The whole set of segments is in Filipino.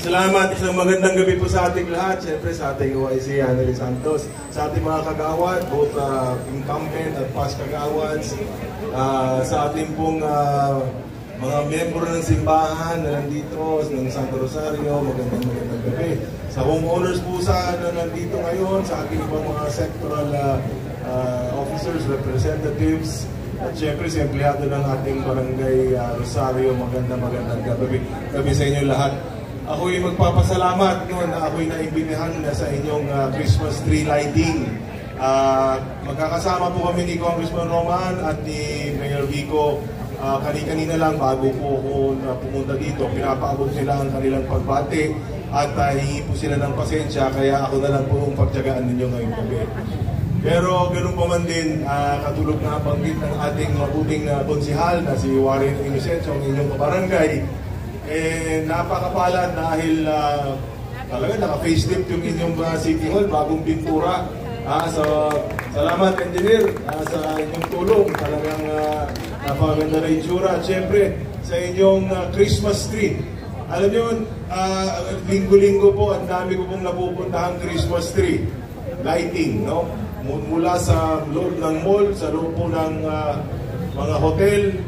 Salamat, isang magandang gabi po sa ating lahat. Siyempre sa ating OIC, Annalyn Santos, sa ating mga kagawad, both incumbent at past kagawads, sa ating pong mga miyembro ng simbahan na nandito, ng Santo Rosario, magandang gabi. Sa homeowners po na nandito ngayon, sa ating ibang mga sectoral officers, representatives, at siyempre sa empleyado ng ating barangay Rosario, magandang gabi sa inyo lahat. Ako'y magpapasalamat no, na ako'y naimbitahan na sa inyong Christmas tree lighting. Magkakasama po kami ni Congressman Roman at ni Mayor Vico. Kanina lang bago po ako pumunta dito, pinapaabot nila ang kanilang pagbati at hihingi po sila ng pasensya, kaya ako na lang po yung pagtyagaan ninyo ngayong gabi. Pero ganoon pa man din, katulog na banggit ng ating mabuting konsihal na si Warren Inocencio, ang inyong kabarangay, napakapalad dahil talaga naka-facelift yung inyong City Hall, bagong pintura. So, salamat engineer sa inyong tulong, talagang napakaganda na itsura. At syempre, sa inyong Christmas tree. Alam nyo, linggo-linggo po, ang dami ko pong napupuntahang Christmas tree lighting, no? Mula sa loob ng mall, sa loob po ng mga hotel,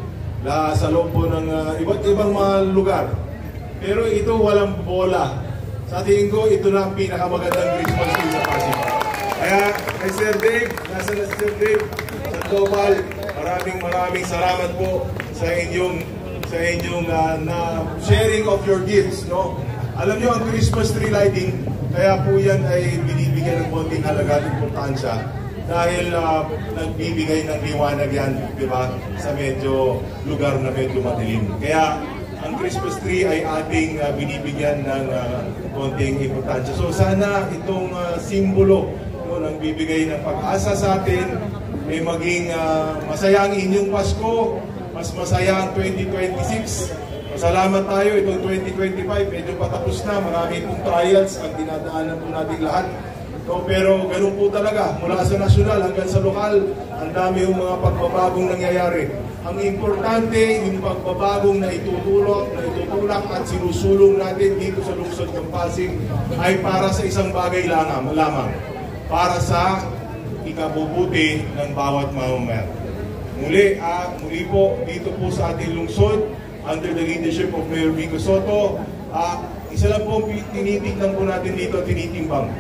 sa loob po ng iba't ibang mga lugar. Pero ito walang bola. Sa tingin ko, ito na ang pinakamagandang Christmas tree sa Pasig. Kaya, kay Sir Dave, nasa na Sir Dave, sa Global, maraming salamat po sa inyong na sharing of your gifts, no? Alam niyo, ang Christmas tree lighting, kaya po yan ay binibigyan ng konting halaga at importansya dahil nagbibigay ng liwanag yan, di ba, sa medyo lugar na medyo madilim. Kaya ang Christmas tree ay ating binibigyan ng konting importansya. So sana itong simbolo ng bibigay ng pag-asa sa atin ay maging masaya ang inyong Pasko, mas masaya ang 2026. Salamat tayo, itong 2025, medyo patapos na, marami pong trials ang dinadaanan po natin lahat. So, pero ganun po talaga, mula sa nasyonal hanggang sa lokal, ang dami yung mga pagbabagong nangyayari. Ang importante, yung pagbabagong na itutulak at sinusulong natin dito sa lungsod ng Pasig ay para sa isang bagay lamang, para sa ikabubuti ng bawat mamamayan. Muli po, dito po sa ating lungsod, under the leadership of Mayor Vico Soto, isa lang po tinitignan po natin dito, tinitimbang.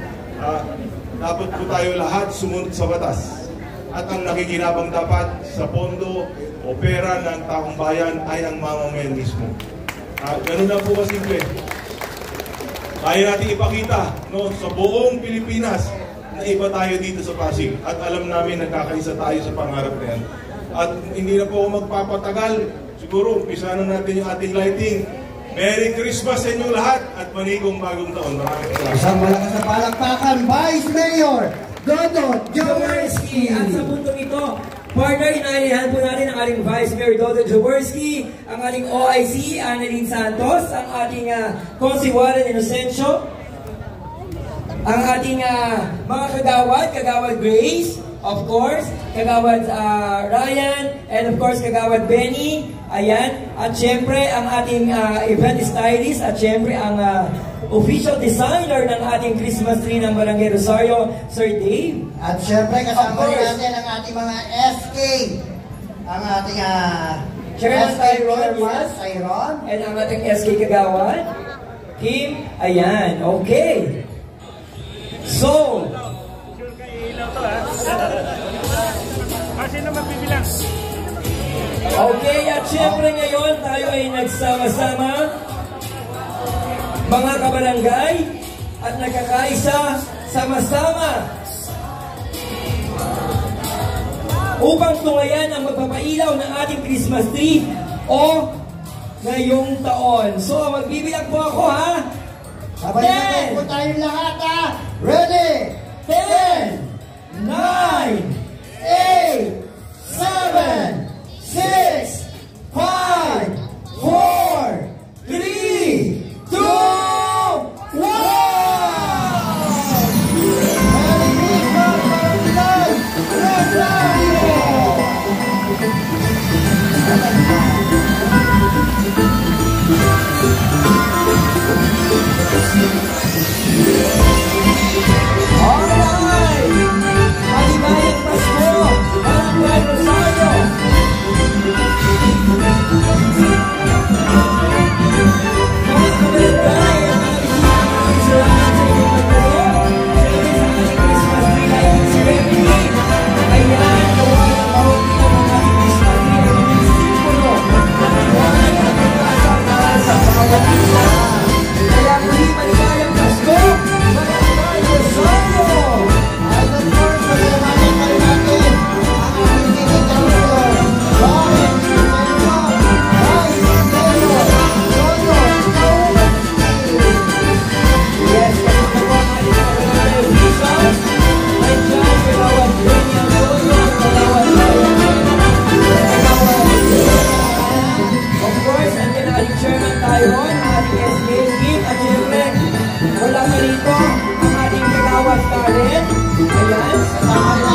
Dapat po tayo lahat sumunod sa batas. At ang nakikinabang dapat sa pondo o pera ng taong bayan ay ang mamamayan mismo. Ganun lang po kasimple. Kaya natin ipakita sa buong Pilipinas na iba tayo dito sa Pasig. At alam namin nagkakaisa tayo sa pangarap na yan. At hindi na po ako magpapatagal. Siguro, umpisa na natin yung ating lighting. Merry Christmas sa inyong lahat at manigong bagong taon. Maraming salamat. Isang malakas na palakpakan, Vice Mayor Dodot Jaworski. At sa puntong ito, partner, inaalihan po natin ang ating Vice Mayor Dodot Jaworski, ang ating OIC, Annalyn Santos, ang ating Consigliere Inocencio, ang ating mga kagawad Grace, of course, kagawad Ryan, and of course kagawad Benny, ayan, at syempre ang ating event stylist, at syempre ang official designer ng ating Christmas tree ng Barangay Rosario, Sir Dave. At syempre kasama rin natin ang ating mga SK, ang ating Chairman Tyron, yes, and ang ating SK kagawad Kim, ayan, okay. So, okay, at syempre ngayon tayo ay nagsama-sama, mga kabarangay, at nagkakaisa sama-sama upang tungayan ang magpapailaw ng ating Christmas tree o ngayong taon. So, magbibilang po ako, ha? Sabay-sabay po tayo lahat, ha? Ready? 10, 9, 8, 7, 6, 5, 4, 3, 2, 1! Rosario! chairman tayo ng ating SK team. At syempre, wala pa rito ang ating kagawas Karen. Ayan, kasama